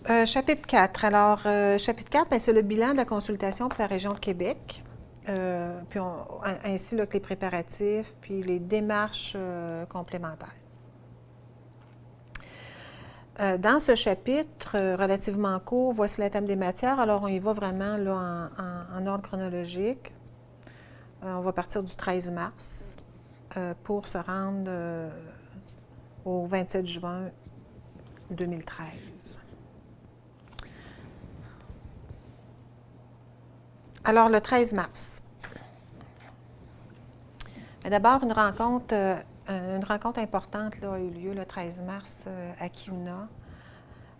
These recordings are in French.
Chapitre 4. Alors, chapitre 4, ben, c'est le bilan de la consultation pour la région de Québec. Ainsi là, que les préparatifs, puis les démarches complémentaires. Dans ce chapitre relativement court, voici la table des matières. Alors, on y va vraiment là, en ordre chronologique. On va partir du 13 mars pour se rendre au 27 juin 2013. Alors, le 13 mars. D'abord, une rencontre importante là, a eu lieu le 13 mars à Kiuna.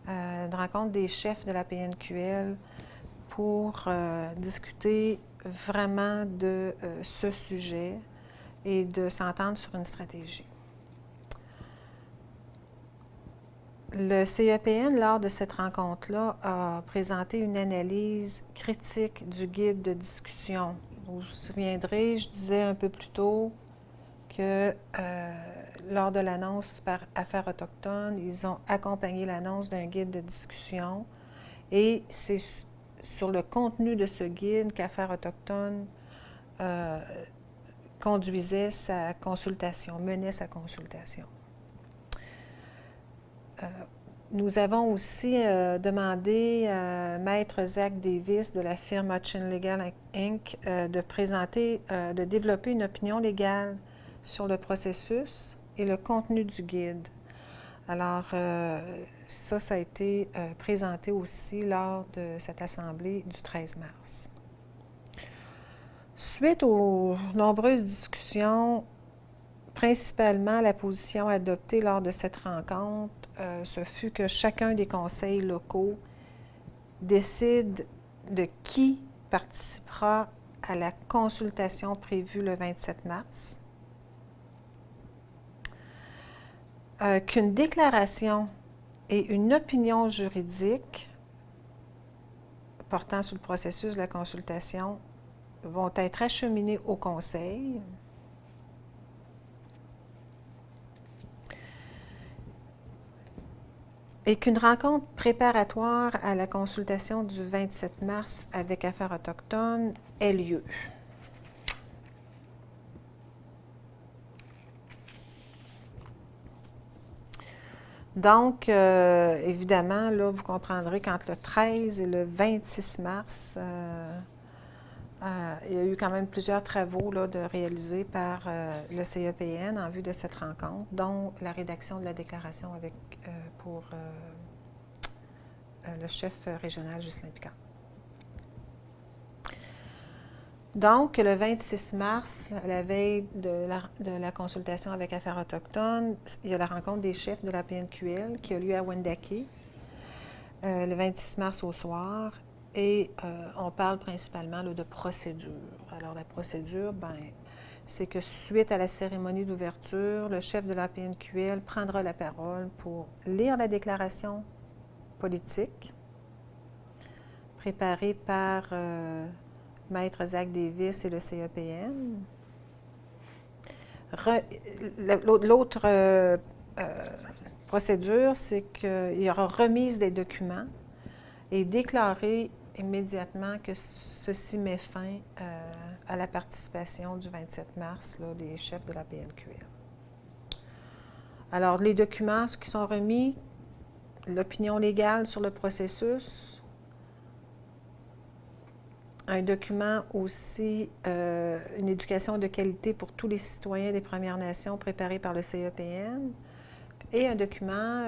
Une rencontre des chefs de la PNQL pour discuter vraiment de ce sujet et de s'entendre sur une stratégie. Le CEPN, lors de cette rencontre-là, a présenté une analyse critique du guide de discussion. Vous vous souviendrez, je disais un peu plus tôt que lors de l'annonce par Affaires autochtones, ils ont accompagné l'annonce d'un guide de discussion et c'est sur le contenu de ce guide qu'Affaires autochtones conduisait sa consultation, menait sa consultation. Nous avons aussi demandé à Maître Zach Davis de la firme Hutchin Legal Inc. De développer une opinion légale sur le processus et le contenu du guide. Alors, ça a été présenté aussi lors de cette assemblée du 13 mars. Suite aux nombreuses discussions, principalement la position adoptée lors de cette rencontre, ce fut que chacun des conseils locaux décide de qui participera à la consultation prévue le 27 mars, qu'une déclaration et une opinion juridique portant sur le processus de la consultation vont être acheminées au conseil. Et qu'une rencontre préparatoire à la consultation du 27 mars avec Affaires autochtones ait lieu. Donc, évidemment, là, vous comprendrez qu'entre le 13 et le 26 mars, il y a eu quand même plusieurs travaux là, réalisés par le CEPN en vue de cette rencontre, dont la rédaction de la déclaration pour le chef régional Ghislain Picard. Donc, le 26 mars, à la veille de la consultation avec Affaires autochtones, il y a la rencontre des chefs de la PNQL qui a lieu à Wendake, le 26 mars au soir. Et on parle principalement là, de procédure. Alors, la procédure, c'est que suite à la cérémonie d'ouverture, le chef de la PNQL prendra la parole pour lire la déclaration politique préparée par Maître Zach Davis et le CEPN. L'autre procédure, c'est qu'il y aura remise des documents et déclarer immédiatement que ceci met fin à la participation du 27 mars là, des chefs de la PNQL. Alors, les documents qui sont remis, l'opinion légale sur le processus, un document aussi, une éducation de qualité pour tous les citoyens des Premières Nations préparé par le CEPN, et un document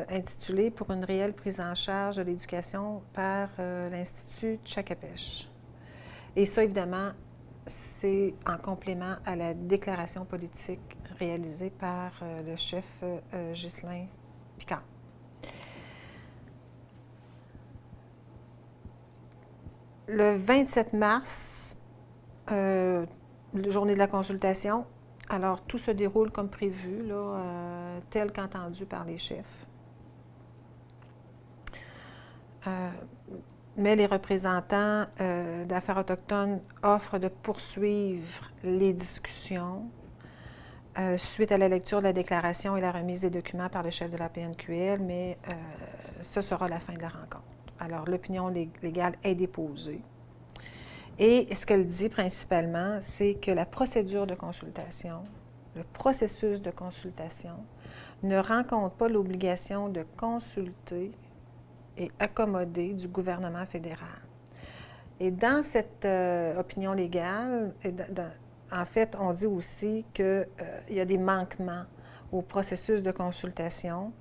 intitulé « Pour une réelle prise en charge de l'éducation par l'Institut Tchakapèche ». Et ça, évidemment, c'est en complément à la déclaration politique réalisée par le chef Ghislain Picard. Le 27 mars, journée de la consultation, alors tout se déroule comme prévu, là, tel qu'entendu par les chefs. Mais les représentants d'Affaires autochtones offrent de poursuivre les discussions suite à la lecture de la déclaration et la remise des documents par le chef de la PNQL, mais ce sera la fin de la rencontre. Alors, l'opinion légale est déposée. Et ce qu'elle dit principalement, c'est que la procédure de consultation, le processus de consultation, ne rencontre pas l'obligation de consulter et accommoder du gouvernement fédéral. Et dans cette opinion légale, en fait, on dit aussi qu'il y a des manquements au processus de consultation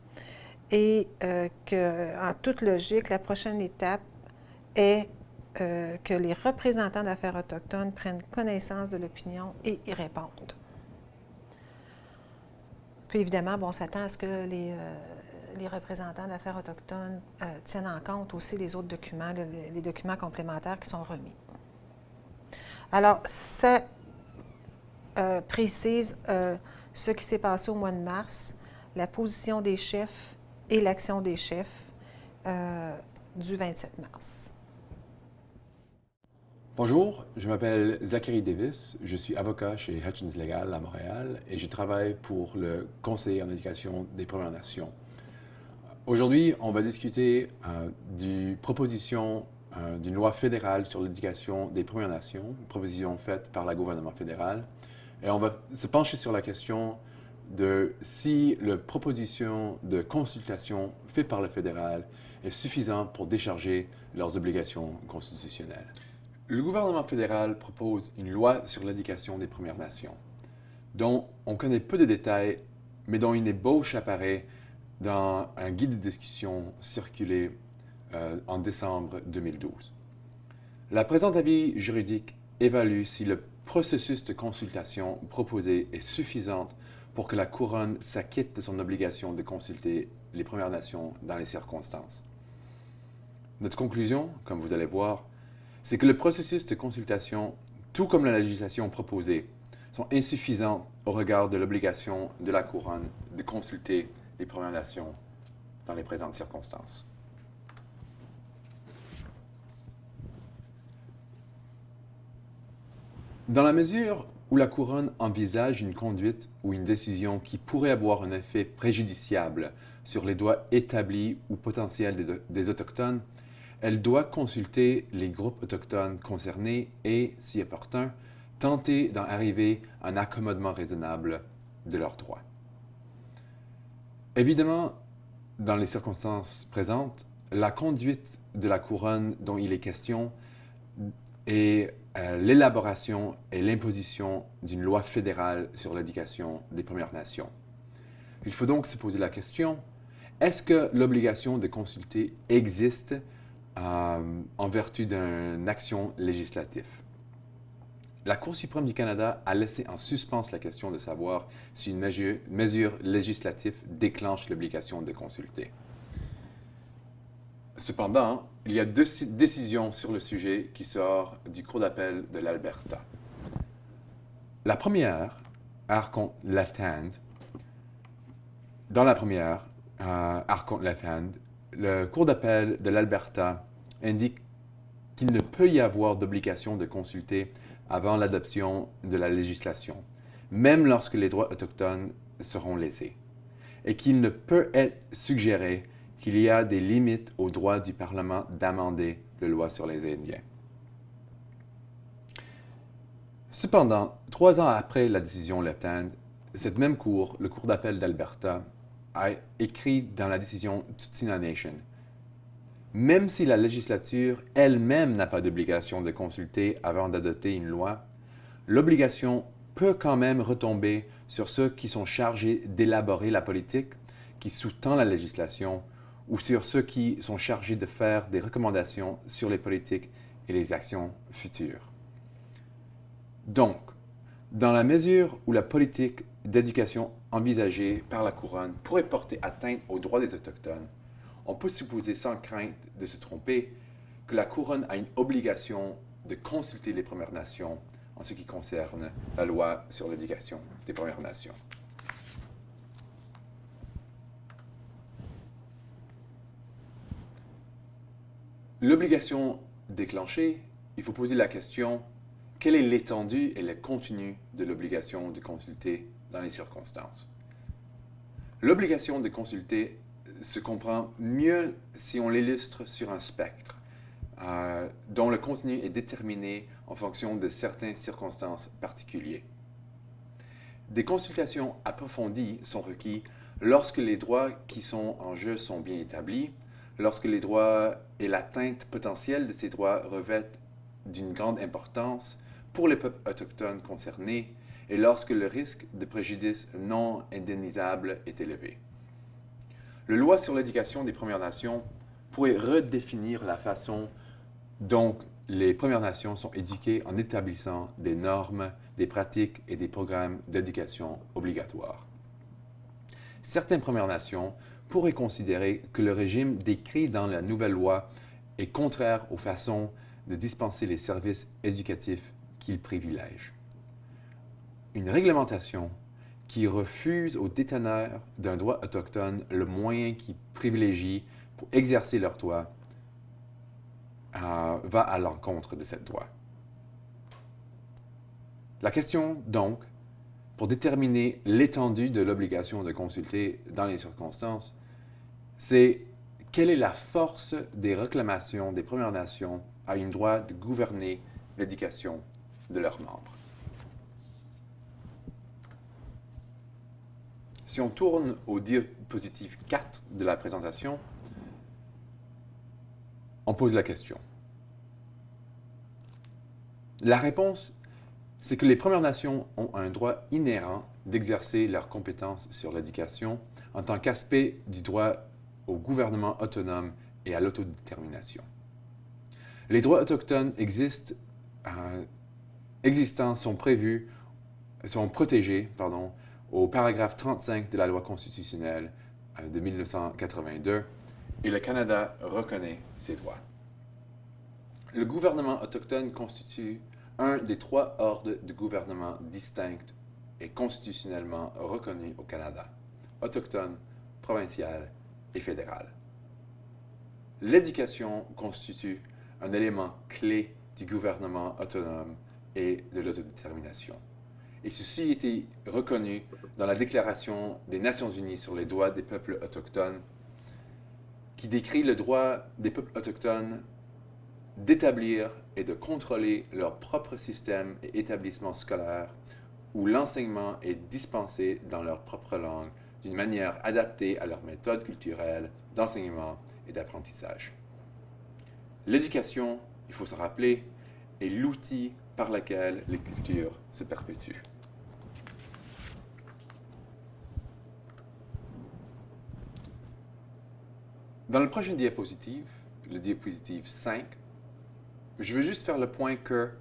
et qu'en toute logique, la prochaine étape est que les représentants d'affaires autochtones prennent connaissance de l'opinion et y répondent. Puis évidemment, on s'attend à ce que les représentants d'affaires autochtones tiennent en compte aussi les autres documents, les documents complémentaires qui sont remis. Alors, ça précise ce qui s'est passé au mois de mars, la position des chefs et l'action des chefs du 27 mars. Bonjour, je m'appelle Zachary Davis, je suis avocat chez Hutchins Legal à Montréal et je travaille pour le Conseil en éducation des Premières Nations. Aujourd'hui, on va discuter d'une proposition d'une loi fédérale sur l'éducation des Premières Nations, une proposition faite par le gouvernement fédéral. Et on va se pencher sur la question de si la proposition de consultation faite par le fédéral est suffisante pour décharger leurs obligations constitutionnelles. Le gouvernement fédéral propose une loi sur l'éducation des Premières Nations, dont on connaît peu de détails, mais dont une ébauche apparaît dans un guide de discussion circulé en décembre 2012. La présente avis juridique évalue si le processus de consultation proposé est suffisant pour que la Couronne s'acquitte de son obligation de consulter les Premières Nations dans les circonstances. Notre conclusion, comme vous allez voir, c'est que le processus de consultation, tout comme la législation proposée, sont insuffisants au regard de l'obligation de la Couronne de consulter les Premières Nations dans les présentes circonstances. Dans la mesure où la Couronne envisage une conduite ou une décision qui pourrait avoir un effet préjudiciable sur les droits établis ou potentiels des Autochtones, elle doit consulter les groupes autochtones concernés et, si opportun, tenter d'en arriver à un accommodement raisonnable de leurs droits. Évidemment, dans les circonstances présentes, la conduite de la Couronne dont il est question est l'élaboration et l'imposition d'une loi fédérale sur l'éducation des Premières Nations. Il faut donc se poser la question, est-ce que l'obligation de consulter existe en vertu d'une action législative? La Cour suprême du Canada a laissé en suspens la question de savoir si une mesure législative déclenche l'obligation de consulter. Cependant, il y a deux décisions sur le sujet qui sortent du Cour d'appel de l'Alberta. La première, Arc contre Left Hand, dans la première, Arc contre Left Hand, le Cour d'appel de l'Alberta indique qu'il ne peut y avoir d'obligation de consulter avant l'adoption de la législation, même lorsque les droits autochtones seront lésés, et qu'il ne peut être suggéré qu'il y a des limites au droit du Parlement d'amender la loi sur les Indiens. Cependant, 3 ans après la décision Left Hand, cette même Cour, le Cour d'appel d'Alberta, a écrit dans la décision Tsuut'ina Nation, même si la législature elle-même n'a pas d'obligation de consulter avant d'adopter une loi, l'obligation peut quand même retomber sur ceux qui sont chargés d'élaborer la politique qui sous-tend la législation ou sur ceux qui sont chargés de faire des recommandations sur les politiques et les actions futures. Donc, dans la mesure où la politique d'éducation envisagée par la Couronne pourrait porter atteinte aux droits des Autochtones, on peut supposer sans crainte de se tromper que la Couronne a une obligation de consulter les Premières Nations en ce qui concerne la loi sur l'éducation des Premières Nations. L'obligation déclenchée, il faut poser la question, quelle est l'étendue et le contenu de l'obligation de consulter dans les circonstances. L'obligation de consulter se comprend mieux si on l'illustre sur un spectre, dont le contenu est déterminé en fonction de certaines circonstances particulières. Des consultations approfondies sont requises lorsque les droits qui sont en jeu sont bien établis, lorsque les droits et l'atteinte potentielle de ces droits revêtent d'une grande importance pour les peuples autochtones concernés et lorsque le risque de préjudice non indemnisable est élevé. La loi sur l'éducation des Premières Nations pourrait redéfinir la façon dont les Premières Nations sont éduquées en établissant des normes, des pratiques et des programmes d'éducation obligatoires. Certaines Premières Nations pourraient considérer que le régime décrit dans la nouvelle loi est contraire aux façons de dispenser les services éducatifs qu'ils privilègent. Une réglementation qui refuse aux déteneurs d'un droit autochtone le moyen qu'ils privilégient pour exercer leur droit va à l'encontre de cette loi. La question, donc, pour déterminer l'étendue de l'obligation de consulter dans les circonstances, c'est quelle est la force des réclamations des Premières Nations à un droit de gouverner l'éducation de leurs membres. Si on tourne au diapositive 4 de la présentation, on pose la question. La réponse, c'est que les Premières Nations ont un droit inhérent d'exercer leurs compétences sur l'éducation en tant qu'aspect du droit au gouvernement autonome et à l'autodétermination. Les droits autochtones existants sont protégés au paragraphe 35 de la loi constitutionnelle de 1982 et le Canada reconnaît ces droits. Le gouvernement autochtone constitue un des 3 ordres de gouvernement distincts et constitutionnellement reconnus au Canada, autochtone, provincial et fédéral. L'éducation constitue un élément clé du gouvernement autonome et de l'autodétermination. Et ceci a été reconnu dans la Déclaration des Nations Unies sur les droits des peuples autochtones, qui décrit le droit des peuples autochtones d'établir et de contrôler leur propre système et établissement scolaire où l'enseignement est dispensé dans leur propre langue d'une manière adaptée à leur méthode culturelle d'enseignement et d'apprentissage. L'éducation, il faut se rappeler, est l'outil par lequel les cultures se perpétuent. Dans la prochaine diapositive, le diapositive 5, je veux juste faire le point que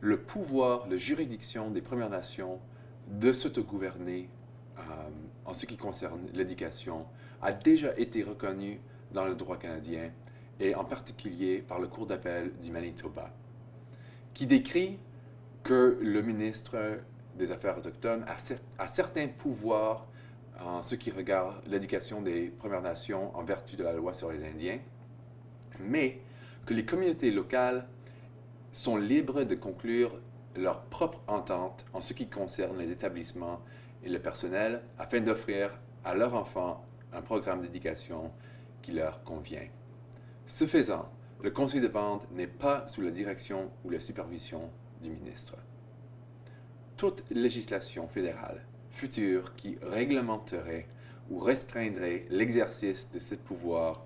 le pouvoir, la juridiction des Premières Nations de s'autogouverner en ce qui concerne l'éducation a déjà été reconnu dans le droit canadien et en particulier par le Cour d'appel du Manitoba, qui décrit que le ministre des Affaires autochtones a certains pouvoirs en ce qui regarde l'éducation des Premières Nations en vertu de la loi sur les Indiens, mais que les communautés locales sont libres de conclure leur propre entente en ce qui concerne les établissements et le personnel afin d'offrir à leurs enfants un programme d'éducation qui leur convient. Ce faisant, le conseil de bande n'est pas sous la direction ou la supervision du ministre. Toute législation fédérale future qui réglementerait ou restreindrait l'exercice de ce pouvoir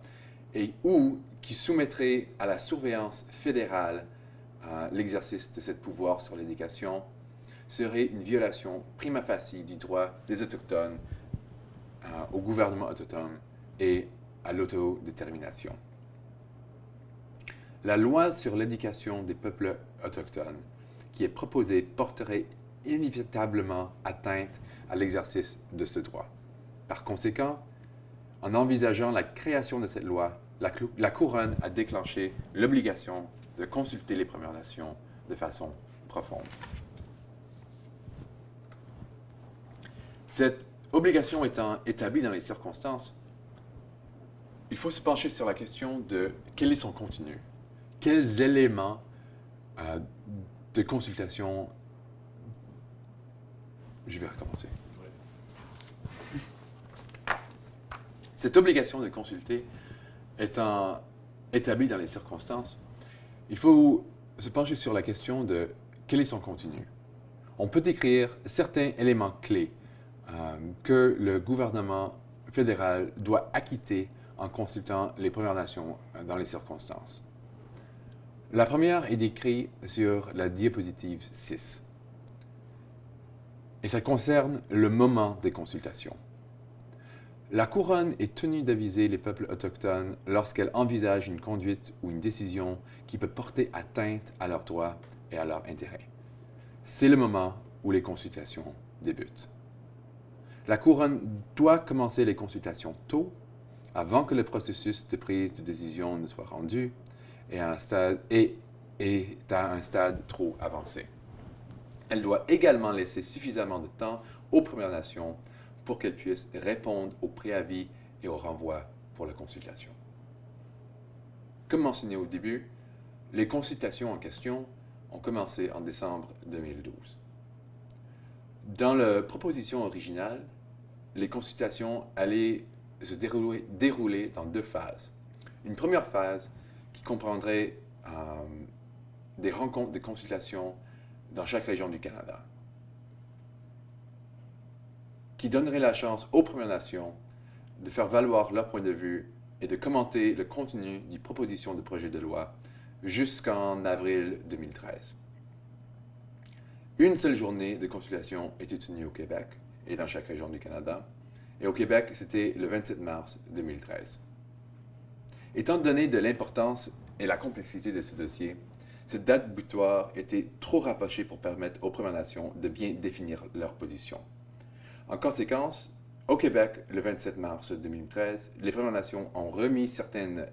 et ou qui soumettrait à la surveillance fédérale l'exercice de ce pouvoir sur l'éducation serait une violation prima facie du droit des Autochtones au gouvernement autonome et à l'autodétermination. La loi sur l'éducation des peuples autochtones qui est proposée porterait inévitablement atteinte à l'exercice de ce droit. Par conséquent, en envisageant la création de cette loi, la Couronne a déclenché l'obligation de consulter les Premières Nations de façon profonde. Cette obligation étant établie dans les circonstances, il faut se pencher sur la question de quel est son contenu, quels éléments de consultation. Je vais recommencer. Cette obligation de consulter étant établie dans les circonstances, il faut se pencher sur la question de quel est son contenu. On peut décrire certains éléments clés que le gouvernement fédéral doit acquitter en consultant les Premières Nations dans les circonstances. La première est décrite sur la diapositive 6. Et ça concerne le moment des consultations. La Couronne est tenue d'aviser les peuples autochtones lorsqu'elle envisage une conduite ou une décision qui peut porter atteinte à leurs droits et à leurs intérêts. C'est le moment où les consultations débutent. La Couronne doit commencer les consultations tôt, avant que le processus de prise de décision ne soit rendu et est à un stade trop avancé. Elle doit également laisser suffisamment de temps aux Premières Nations pour qu'elles puissent répondre aux préavis et aux renvois pour la consultation. Comme mentionné au début, les consultations en question ont commencé en décembre 2012. Dans la proposition originale, les consultations allaient se dérouler dans 2 phases. Une première phase qui comprendrait des rencontres de consultation dans chaque région du Canada, qui donnerait la chance aux Premières Nations de faire valoir leur point de vue et de commenter le contenu des propositions de projet de loi jusqu'en avril 2013. Une seule journée de consultation était tenue au Québec et dans chaque région du Canada, et au Québec, c'était le 27 mars 2013. Étant donné de l'importance et la complexité de ce dossier, cette date butoir était trop rapprochée pour permettre aux Premières Nations de bien définir leur position. En conséquence, au Québec, le 27 mars 2013, les Premières Nations ont remis certains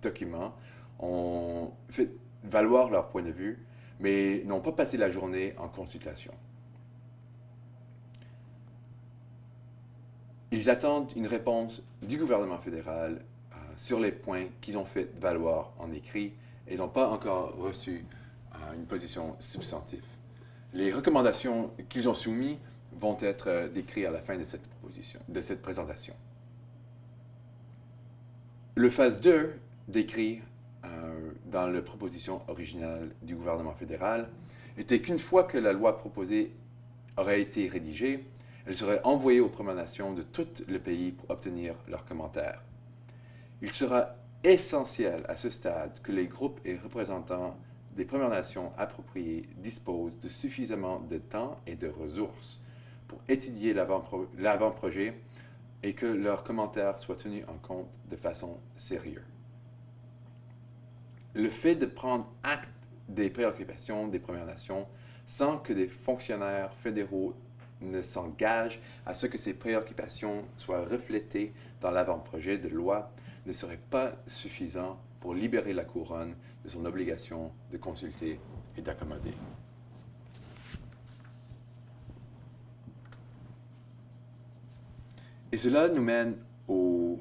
documents, ont fait valoir leur point de vue, mais n'ont pas passé la journée en consultation. Ils attendent une réponse du gouvernement fédéral sur les points qu'ils ont fait valoir en écrit et n'ont pas encore reçu une position substantive. Les recommandations qu'ils ont soumises vont être décrites à la fin de cette présentation. Le phase 2, décrit dans la proposition originale du gouvernement fédéral, était qu'une fois que la loi proposée aurait été rédigée, elle serait envoyée aux Premières Nations de tout le pays pour obtenir leurs commentaires. Il sera essentiel à ce stade que les groupes et représentants des Premières Nations appropriés disposent de suffisamment de temps et de ressources pour étudier l'avant-projet et que leurs commentaires soient tenus en compte de façon sérieuse. Le fait de prendre acte des préoccupations des Premières Nations sans que des fonctionnaires fédéraux ne s'engagent à ce que ces préoccupations soient reflétées dans l'avant-projet de loi ne serait pas suffisant pour libérer la Couronne de son obligation de consulter et d'accommoder. Et cela nous mène au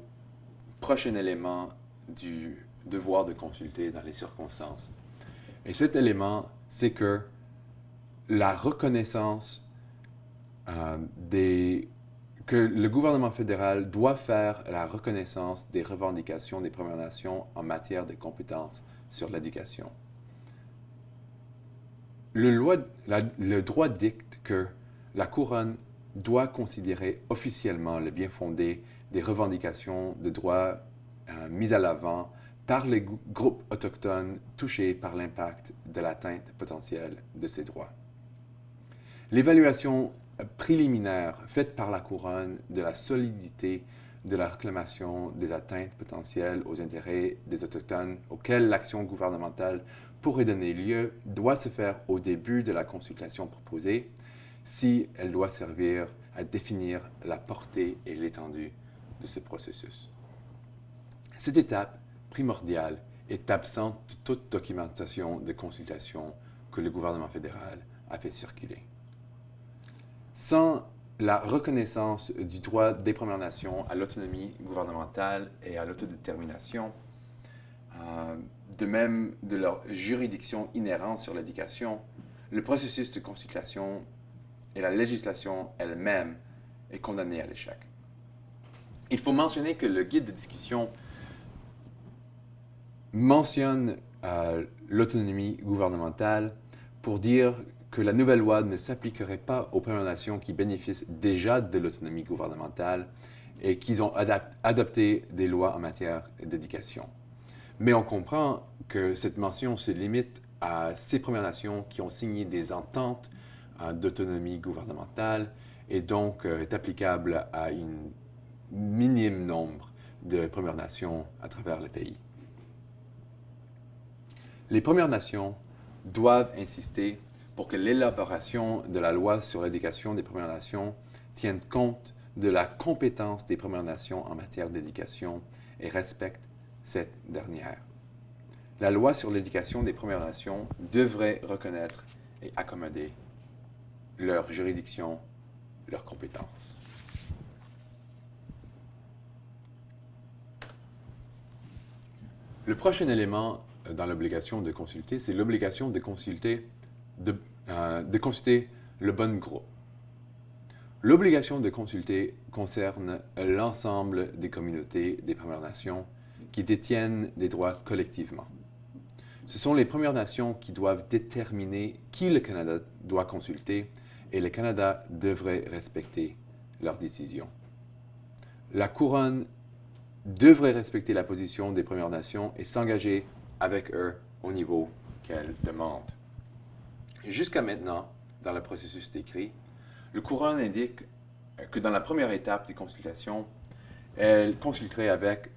prochain élément du devoir de consulter dans les circonstances. Et cet élément, c'est que la reconnaissance que le gouvernement fédéral doit faire la reconnaissance des revendications des Premières Nations en matière de compétences sur l'éducation. Le droit dicte que la Couronne doit considérer officiellement le bien fondé des revendications de droits mises à l'avant par les groupes autochtones touchés par l'impact de l'atteinte potentielle de ces droits. L'évaluation préliminaire faite par la Couronne de la solidité de la réclamation des atteintes potentielles aux intérêts des Autochtones auxquelles l'action gouvernementale pourrait donner lieu doit se faire au début de la consultation proposée si elle doit servir à définir la portée et l'étendue de ce processus. Cette étape primordiale est absente de toute documentation de consultation que le gouvernement fédéral a fait circuler. Sans la reconnaissance du droit des Premières Nations à l'autonomie gouvernementale et à l'autodétermination, de même de leur juridiction inhérente sur l'éducation, le processus de consultation et la législation elle-même est condamnée à l'échec. Il faut mentionner que le guide de discussion mentionne l'autonomie gouvernementale pour dire que la nouvelle loi ne s'appliquerait pas aux Premières Nations qui bénéficient déjà de l'autonomie gouvernementale et qui ont adopté des lois en matière d'éducation. Mais on comprend que cette mention se limite à ces Premières Nations qui ont signé des ententes d'autonomie gouvernementale et donc est applicable à un minime nombre de Premières Nations à travers le pays. Les Premières Nations doivent insister pour que l'élaboration de la loi sur l'éducation des Premières Nations tienne compte de la compétence des Premières Nations en matière d'éducation et respecte cette dernière. La loi sur l'éducation des Premières Nations devrait reconnaître et accommoder leur juridiction, leurs compétences. Le prochain élément dans l'obligation de consulter, c'est l'obligation de consulter le bon groupe. L'obligation de consulter concerne l'ensemble des communautés des Premières Nations qui détiennent des droits collectivement. Ce sont les Premières Nations qui doivent déterminer qui le Canada doit consulter et le Canada devrait respecter leurs décisions. La Couronne devrait respecter la position des Premières Nations et s'engager avec eux au niveau qu'elles demandent. Jusqu'à maintenant, dans le processus décrit, le Couronne indique que dans la première étape des consultations, elle consulterait avec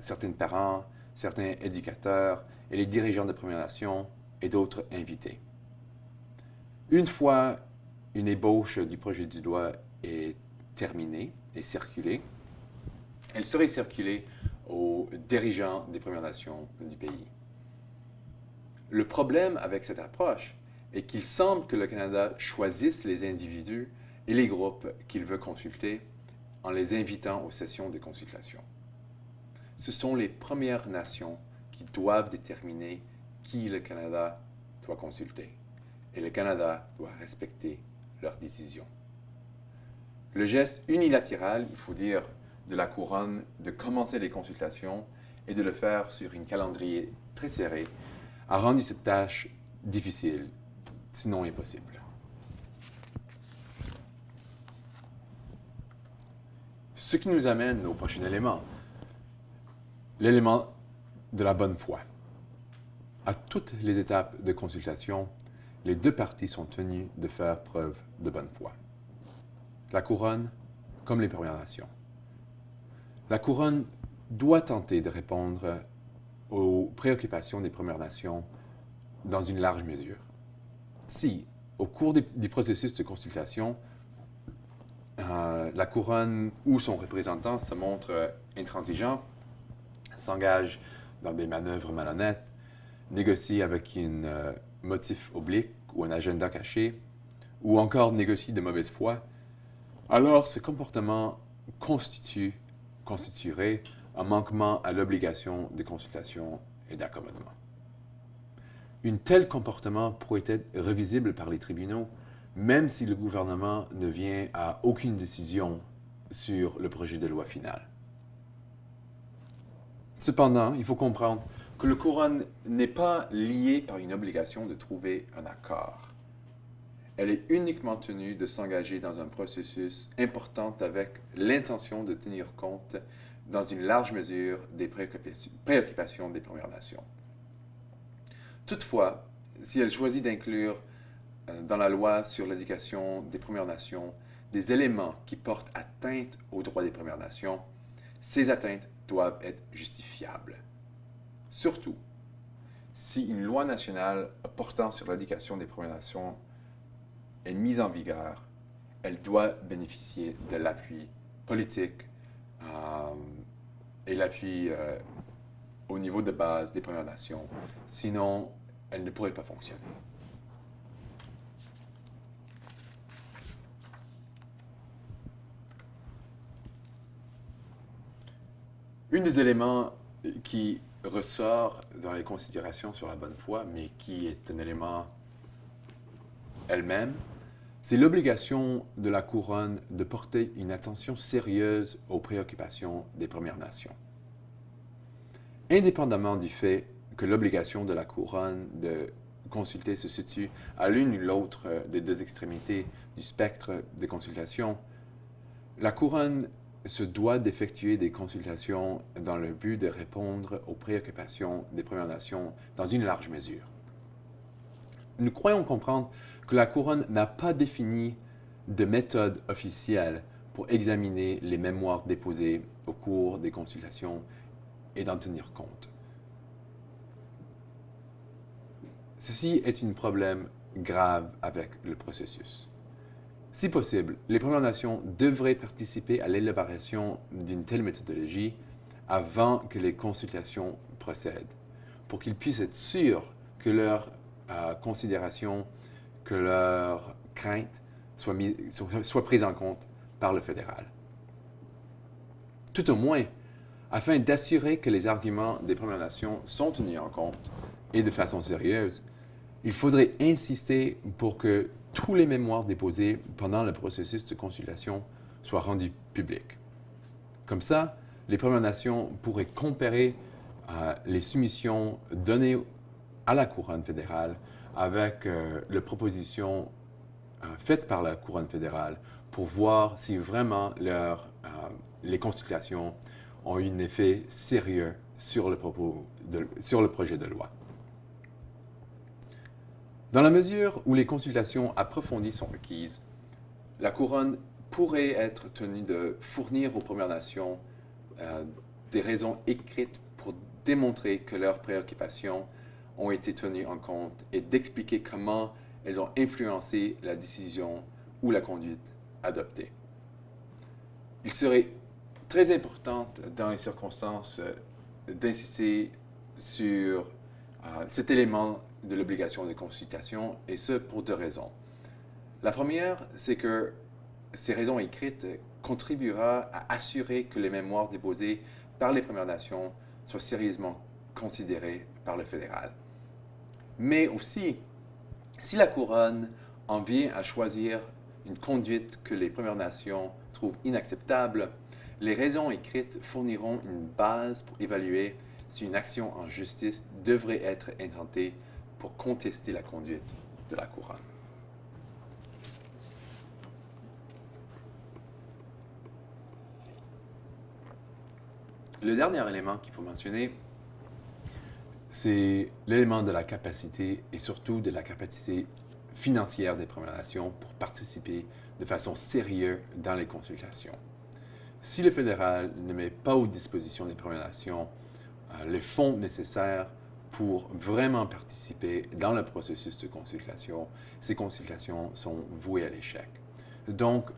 certains parents, certains éducateurs et les dirigeants de Premières Nations et d'autres invités. Une fois une ébauche du projet de loi est terminée et circulée, elle serait circulée aux dirigeants des Premières Nations du pays. Le problème avec cette approche est qu'il semble que le Canada choisisse les individus et les groupes qu'il veut consulter en les invitant aux sessions de consultation. Ce sont les Premières Nations qui doivent déterminer qui le Canada doit consulter, et le Canada doit respecter leurs décisions. Le geste unilatéral, il faut dire, de la Couronne de commencer les consultations et de le faire sur un calendrier très serré a rendu cette tâche difficile, sinon impossible. Ce qui nous amène au prochain élément, l'élément de la bonne foi. À toutes les étapes de consultation, les deux parties sont tenues de faire preuve de bonne foi. La Couronne comme les Premières Nations. La Couronne doit tenter de répondre aux préoccupations des Premières Nations dans une large mesure. Si, au cours du processus de consultation, la Couronne ou son représentant se montre intransigeant, s'engage dans des manœuvres malhonnêtes, négocie avec un motif oblique ou un agenda caché, ou encore négocie de mauvaise foi, alors ce comportement constituerait un manquement à l'obligation de consultation et d'accommodement. Un tel comportement pourrait être révisible par les tribunaux, même si le gouvernement ne vient à aucune décision sur le projet de loi final. Cependant, il faut comprendre que le Couronne n'est pas lié par une obligation de trouver un accord. Elle est uniquement tenue de s'engager dans un processus important avec l'intention de tenir compte dans une large mesure des préoccupations des Premières Nations. Toutefois, si elle choisit d'inclure dans la loi sur l'éducation des Premières Nations des éléments qui portent atteinte aux droits des Premières Nations, ces atteintes doivent être justifiables. Surtout, si une loi nationale portant sur l'éducation des Premières Nations est mise en vigueur, elle doit bénéficier de l'appui politique et l'appui au niveau de base des Premières Nations. Sinon, elle ne pourrait pas fonctionner. Un des éléments qui ressort dans les considérations sur la bonne foi, mais qui est un élément elle-même, C'est l'obligation de la Couronne de porter une attention sérieuse aux préoccupations des Premières Nations. Indépendamment du fait que l'obligation de la Couronne de consulter se situe à l'une ou l'autre des deux extrémités du spectre de consultation, la Couronne se doit d'effectuer des consultations dans le but de répondre aux préoccupations des Premières Nations dans une large mesure. Nous croyons comprendre que la Couronne n'a pas défini de méthode officielle pour examiner les mémoires déposées au cours des consultations et d'en tenir compte. Ceci est un problème grave avec le processus. Si possible, les Premières Nations devraient participer à l'élaboration d'une telle méthodologie avant que les consultations procèdent, pour qu'ils puissent être sûrs que leurs considérations, que leurs craintes soient prises en compte par le fédéral. Tout au moins, afin d'assurer que les arguments des Premières Nations sont tenus en compte et de façon sérieuse, il faudrait insister pour que tous les mémoires déposés pendant le processus de consultation soient rendus publics. Comme ça, les Premières Nations pourraient comparer les soumissions données à la Couronne fédérale avec les propositions faites par la Couronne fédérale pour voir si vraiment les consultations ont eu un effet sérieux sur le projet de loi. Dans la mesure où les consultations approfondies sont requises, la Couronne pourrait être tenue de fournir aux Premières Nations des raisons écrites pour démontrer que leurs préoccupations ont été tenues en compte et d'expliquer comment elles ont influencé la décision ou la conduite adoptée. Il serait très important dans les circonstances d'insister sur cet élément de l'obligation de consultation, et ce pour deux raisons. La première, c'est que ces raisons écrites contribuera à assurer que les mémoires déposées par les Premières Nations soient sérieusement considérées par le fédéral. Mais aussi, si la Couronne en vient à choisir une conduite que les Premières Nations trouvent inacceptable, les raisons écrites fourniront une base pour évaluer si une action en justice devrait être intentée pour contester la conduite de la Couronne. Le dernier élément qu'il faut mentionner, c'est l'élément de la capacité et surtout de la capacité financière des Premières Nations pour participer de façon sérieuse dans les consultations. Si le fédéral ne met pas aux dispositions des Premières Nations les fonds nécessaires pour vraiment participer dans le processus de consultation, ces consultations sont vouées à l'échec. Donc,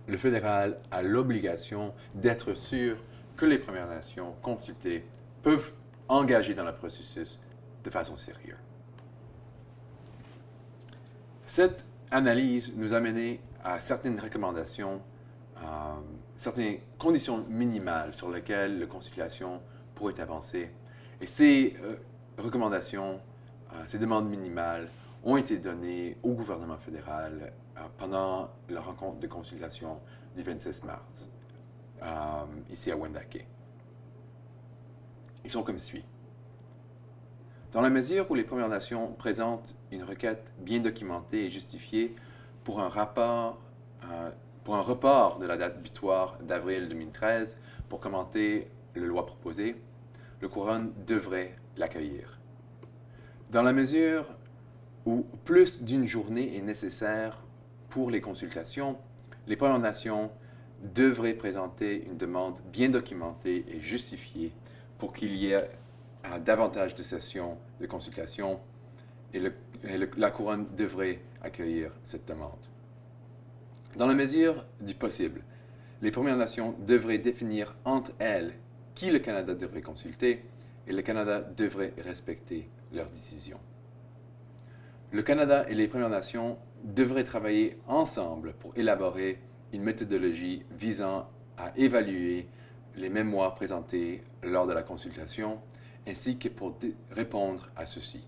le fédéral a l'obligation d'être sûr que les Premières Nations consultées peuvent engager dans le processus de façon sérieuse. Cette analyse nous a mené à certaines recommandations, certaines conditions minimales sur lesquelles la consultation pourrait avancer. Et ces recommandations, ces demandes minimales ont été données au gouvernement fédéral pendant la rencontre de consultation du 26 mars, ici à Wendake. Ils sont comme suit. Dans la mesure où les Premières Nations présentent une requête bien documentée et justifiée pour un report de la date butoir d'avril 2013 pour commenter la loi proposée, le Couronne devrait l'accueillir. Dans la mesure où plus d'une journée est nécessaire pour les consultations, les Premières Nations devraient présenter une demande bien documentée et justifiée pour qu'il y ait davantage de sessions de consultation et la Couronne devrait accueillir cette demande. Dans la mesure du possible, les Premières Nations devraient définir entre elles qui le Canada devrait consulter et le Canada devrait respecter leurs décisions. Le Canada et les Premières Nations devraient travailler ensemble pour élaborer une méthodologie visant à évaluer les mémoires présentées lors de la consultation, ainsi que pour répondre à ceci.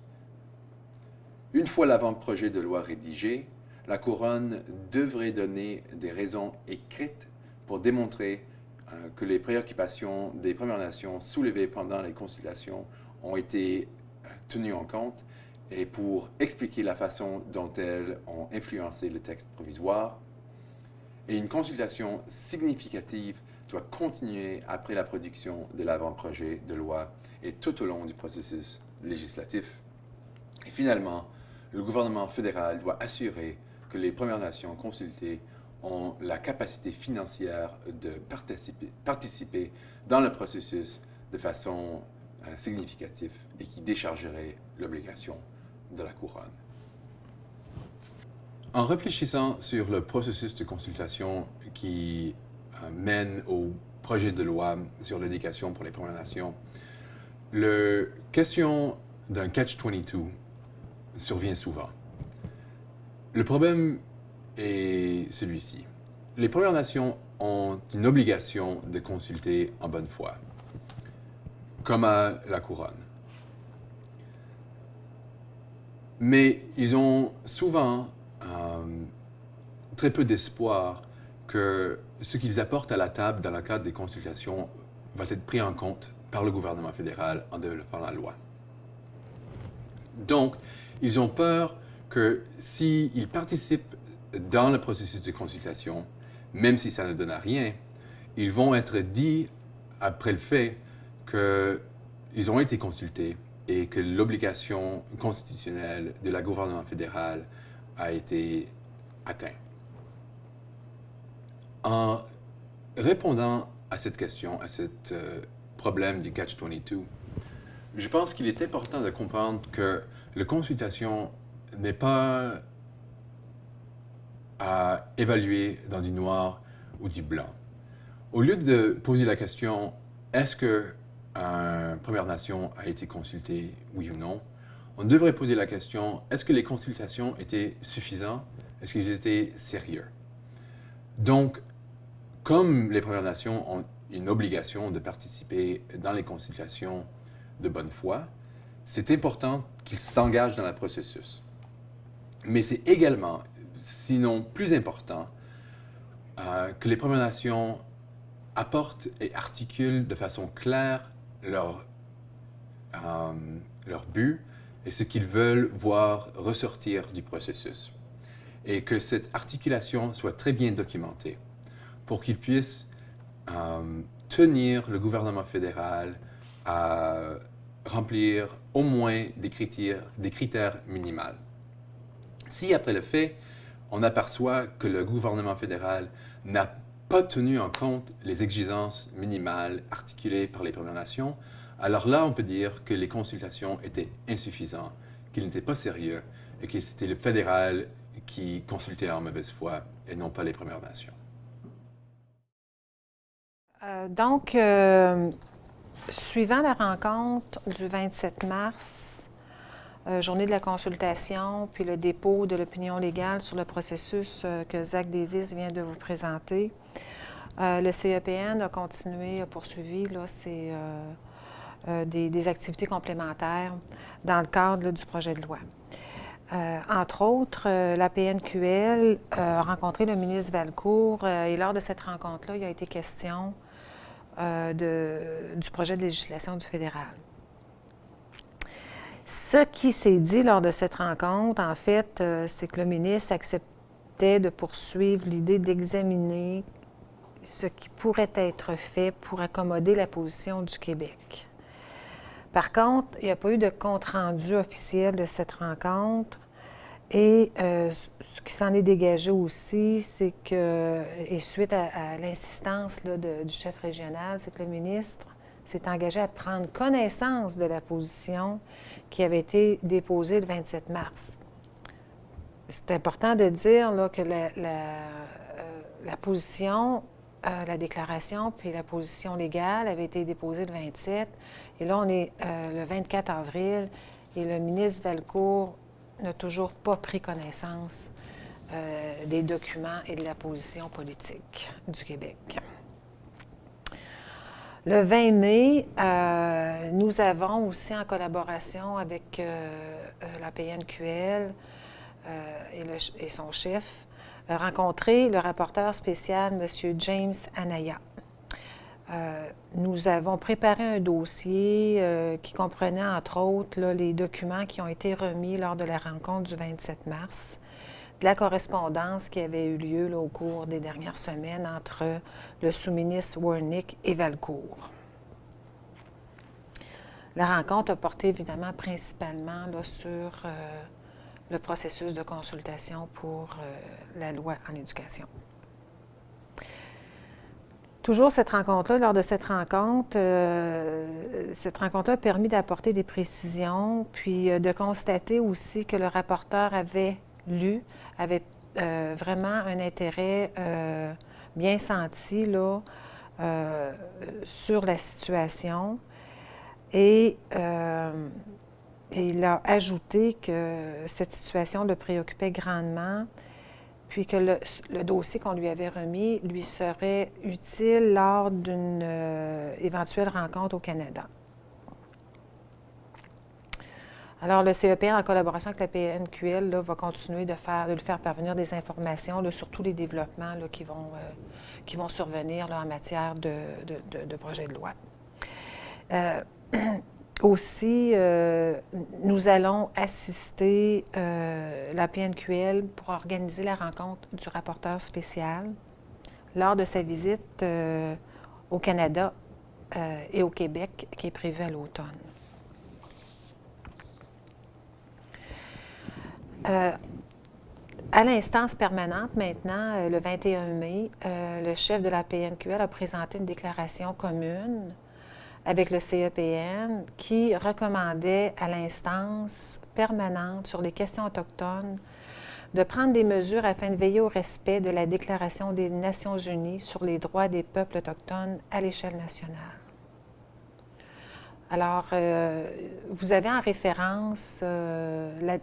Une fois l'avant-projet de loi rédigé, la Couronne devrait donner des raisons écrites pour démontrer que les préoccupations des Premières Nations soulevées pendant les consultations ont été tenues en compte et pour expliquer la façon dont elles ont influencé le texte provisoire. Et une consultation significative doit continuer après la production de l'avant-projet de loi et tout au long du processus législatif. Et finalement, le gouvernement fédéral doit assurer que les Premières Nations consultées ont la capacité financière de participer dans le processus de façon significative et qui déchargerait l'obligation de la Couronne. En réfléchissant sur le processus de consultation qui mène au projet de loi sur l'éducation pour les Premières Nations, la question d'un catch-22 survient souvent. Le problème est celui-ci. Les Premières Nations ont une obligation de consulter en bonne foi, comme à la Couronne. Mais ils ont souvent très peu d'espoir que ce qu'ils apportent à la table dans le cadre des consultations va être pris en compte par le gouvernement fédéral en développant la loi. Donc, ils ont peur que s'ils participent dans le processus de consultation, même si ça ne donne à rien, ils vont être dit après le fait qu'ils ont été consultés et que l'obligation constitutionnelle de la gouvernement fédéral a été atteinte. En répondant à cette question, à ce problème du catch-22, je pense qu'il est important de comprendre que la consultation n'est pas à évaluer dans du noir ou du blanc. Au lieu de poser la question « Est-ce qu'une Première Nation a été consultée, oui ou non ?», on devrait poser la question « Est-ce que les consultations étaient suffisantes? Est-ce qu'ils étaient sérieux ?» Donc, comme les Premières Nations ont une obligation de participer dans les consultations de bonne foi, c'est important qu'ils s'engagent dans le processus. Mais c'est également, sinon plus important, que les Premières Nations apportent et articulent de façon claire leur but et ce qu'ils veulent voir ressortir du processus. Et que cette articulation soit très bien documentée pour qu'ils puissent tenir le gouvernement fédéral à remplir au moins des critères minimaux. Si, après le fait, on aperçoit que le gouvernement fédéral n'a pas tenu en compte les exigences minimales articulées par les Premières Nations, alors là, on peut dire que les consultations étaient insuffisantes, qu'ils n'étaient pas sérieux et que c'était le fédéral qui consultait en mauvaise foi et non pas les Premières Nations. Donc, suivant la rencontre du 27 mars, journée de la consultation, puis le dépôt de l'opinion légale sur le processus que Zach Davis vient de vous présenter, le CEPN a continué, a poursuivi là, des activités complémentaires dans le cadre là, du projet de loi. Entre autres, la PNQL a rencontré le ministre Valcourt et lors de cette rencontre-là, il a été question du projet de législation du fédéral. Ce qui s'est dit lors de cette rencontre, en fait, c'est que le ministre acceptait de poursuivre l'idée d'examiner ce qui pourrait être fait pour accommoder la position du Québec. Par contre, il n'y a pas eu de compte-rendu officiel de cette rencontre et ce qui s'en est dégagé aussi, c'est que, et suite à l'insistance là, du chef régional, c'est que le ministre s'est engagé à prendre connaissance de la position qui avait été déposée le 27 mars. C'est important de dire là, que la position, la déclaration puis la position légale avait été déposée le 27. Et là, on est le 24 avril et le ministre Valcourt n'a toujours pas pris connaissance des documents et de la position politique du Québec. Le 20 mai, nous avons aussi, en collaboration avec la PNQL, et son chef rencontrer le rapporteur spécial, M. James Anaya. Nous avons préparé un dossier qui comprenait, entre autres, là, les documents qui ont été remis lors de la rencontre du 27 mars, de la correspondance qui avait eu lieu là, au cours des dernières semaines entre le sous-ministre Wernick et Valcourt. La rencontre a porté évidemment principalement là, sur le processus de consultation pour la loi en éducation. Toujours cette rencontre-là, lors de cette rencontre a permis d'apporter des précisions, puis de constater aussi que le rapporteur avait vraiment un intérêt bien senti là, sur la situation. Et il a ajouté que cette situation le préoccupait grandement, puis que le dossier qu'on lui avait remis lui serait utile lors d'une éventuelle rencontre au Canada. Alors, le CEPN, en collaboration avec la PNQL, là, va continuer de lui faire parvenir des informations là, sur tous les développements là, qui vont survenir là, en matière de projet de loi. Aussi, nous allons assister la PNQL pour organiser la rencontre du rapporteur spécial lors de sa visite au Canada et au Québec qui est prévue à l'automne. À l'instance permanente, maintenant, le 21 mai, le chef de la PNQL a présenté une déclaration commune avec le CEPN qui recommandait à l'instance permanente sur les questions autochtones de prendre des mesures afin de veiller au respect de la Déclaration des Nations unies sur les droits des peuples autochtones à l'échelle nationale. Alors, vous avez en référence, je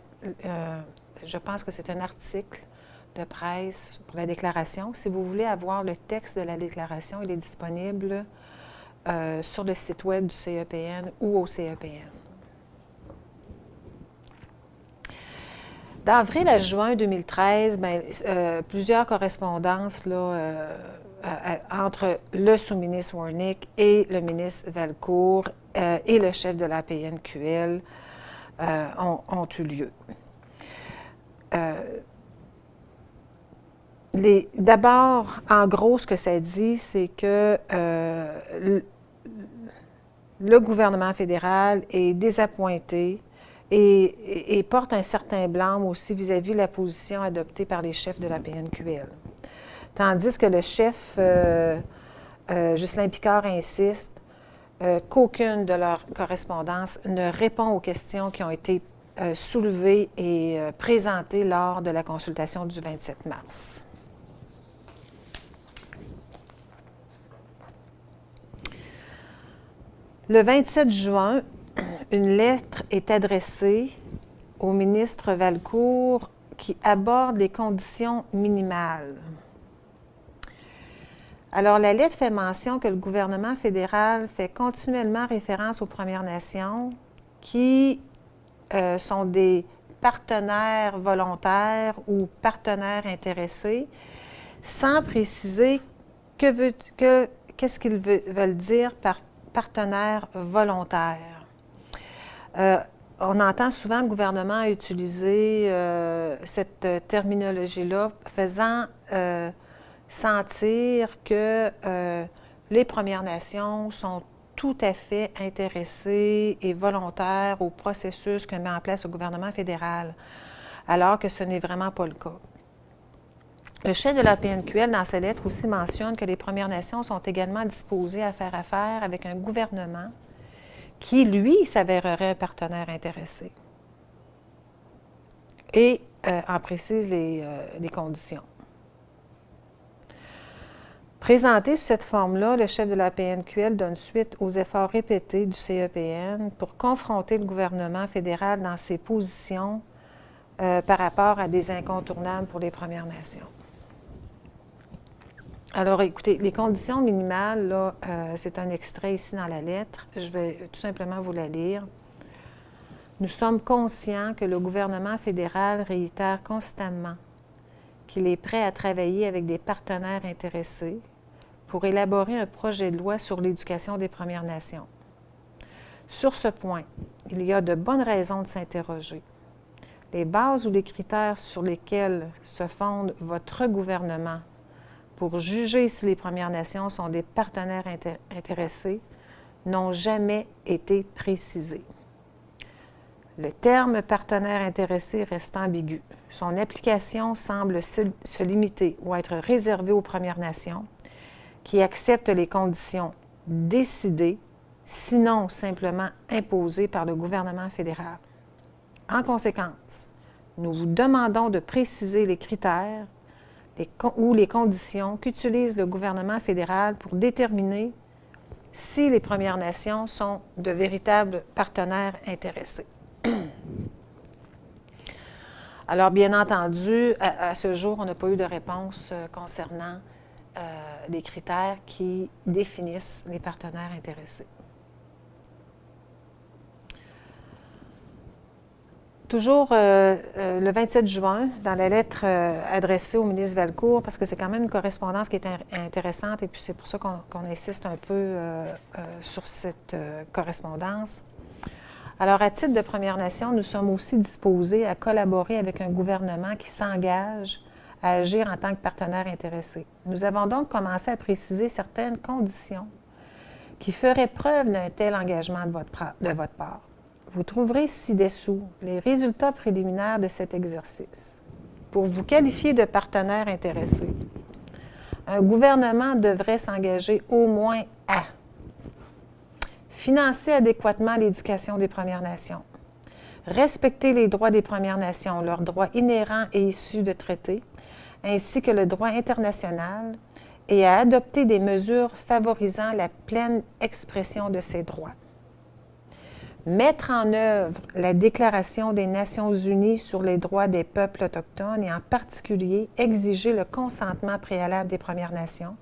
pense que c'est un article de presse pour la déclaration. Si vous voulez avoir le texte de la déclaration, il est disponible sur le site web du CEPN ou au CEPN. D'avril à juin 2013, plusieurs correspondances là, entre le sous-ministre Wernick et le ministre Valcourt et le chef de la PNQL ont eu lieu. D'abord, en gros, ce que ça dit, c'est que le gouvernement fédéral est désappointé et porte un certain blâme aussi vis-à-vis de la position adoptée par les chefs de la PNQL. Tandis que le chef, Ghislain Picard, insiste qu'aucune de leurs correspondances ne répond aux questions qui ont été soulevées et présentées lors de la consultation du 27 mars. Le 27 juin, une lettre est adressée au ministre Valcourt qui aborde les conditions minimales. Alors, la lettre fait mention que le gouvernement fédéral fait continuellement référence aux Premières Nations qui sont des partenaires volontaires ou partenaires intéressés, sans préciser qu'est-ce qu'ils veulent dire par partenaires volontaires. On entend souvent le gouvernement utiliser cette terminologie-là, faisant sentir que les Premières Nations sont tout à fait intéressées et volontaires au processus que met en place le gouvernement fédéral, alors que ce n'est vraiment pas le cas. Le chef de la PNQL, dans sa lettre, aussi mentionne que les Premières Nations sont également disposées à faire affaire avec un gouvernement qui, lui, s'avérerait un partenaire intéressé. Et en précise les conditions. Présenté sous cette forme-là, le chef de la PNQL donne suite aux efforts répétés du CEPN pour confronter le gouvernement fédéral dans ses positions par rapport à des incontournables pour les Premières Nations. Alors, écoutez, les conditions minimales, là, c'est un extrait ici dans la lettre. Je vais tout simplement vous la lire. Nous sommes conscients que le gouvernement fédéral réitère constamment qu'il est prêt à travailler avec des partenaires intéressés pour élaborer un projet de loi sur l'éducation des Premières Nations. Sur ce point, il y a de bonnes raisons de s'interroger. Les bases ou les critères sur lesquels se fonde votre gouvernement pour juger si les Premières Nations sont des partenaires intéressés n'ont jamais été précisés. Le terme « partenaire intéressé » reste ambigu. Son application semble se limiter ou être réservée aux Premières Nations qui acceptent les conditions décidées, sinon simplement imposées par le gouvernement fédéral. En conséquence, nous vous demandons de préciser les critères ou les conditions qu'utilise le gouvernement fédéral pour déterminer si les Premières Nations sont de véritables partenaires intéressés. Alors, bien entendu, à ce jour, on n'a pas eu de réponse concernant les critères qui définissent les partenaires intéressés. Toujours le 27 juin, dans la lettre adressée au ministre Valcourt, parce que c'est quand même une correspondance qui est intéressante et puis c'est pour ça qu'on insiste un peu sur cette correspondance. Alors, à titre de Première Nation, nous sommes aussi disposés à collaborer avec un gouvernement qui s'engage à agir en tant que partenaire intéressé. Nous avons donc commencé à préciser certaines conditions qui feraient preuve d'un tel engagement de votre part. Vous trouverez ci-dessous les résultats préliminaires de cet exercice. Pour vous qualifier de partenaire intéressé, un gouvernement devrait s'engager au moins à financer adéquatement l'éducation des Premières Nations, respecter les droits des Premières Nations, leurs droits inhérents et issus de traités, ainsi que le droit international, et à adopter des mesures favorisant la pleine expression de ces droits. Mettre en œuvre la Déclaration des Nations unies sur les droits des peuples autochtones et en particulier exiger le consentement préalable des Premières Nations.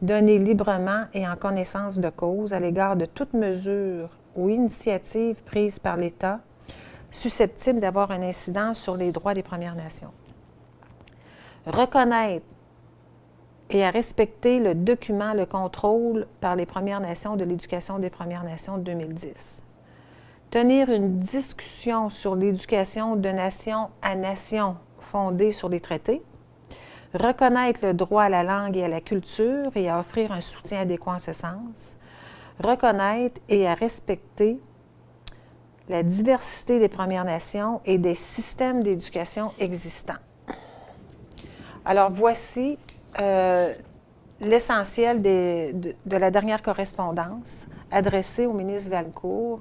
Donner librement et en connaissance de cause à l'égard de toute mesure ou initiative prise par l'État susceptible d'avoir une incidence sur les droits des Premières Nations. Reconnaître et à respecter le document Le contrôle par les Premières Nations de l'éducation des Premières Nations de 2010. Tenir une discussion sur l'éducation de nation à nation fondée sur les traités. Reconnaître le droit à la langue et à la culture et à offrir un soutien adéquat en ce sens. Reconnaître et à respecter la diversité des Premières Nations et des systèmes d'éducation existants. Alors, voici l'essentiel de la dernière correspondance adressée au ministre Valcourt,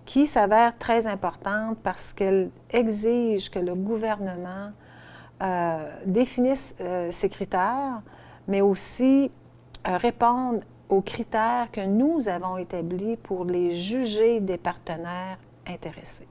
qui s'avère très importante parce qu'elle exige que le gouvernement définisse ces critères, mais aussi réponde aux critères que nous avons établis pour les juger des partenaires intéressés.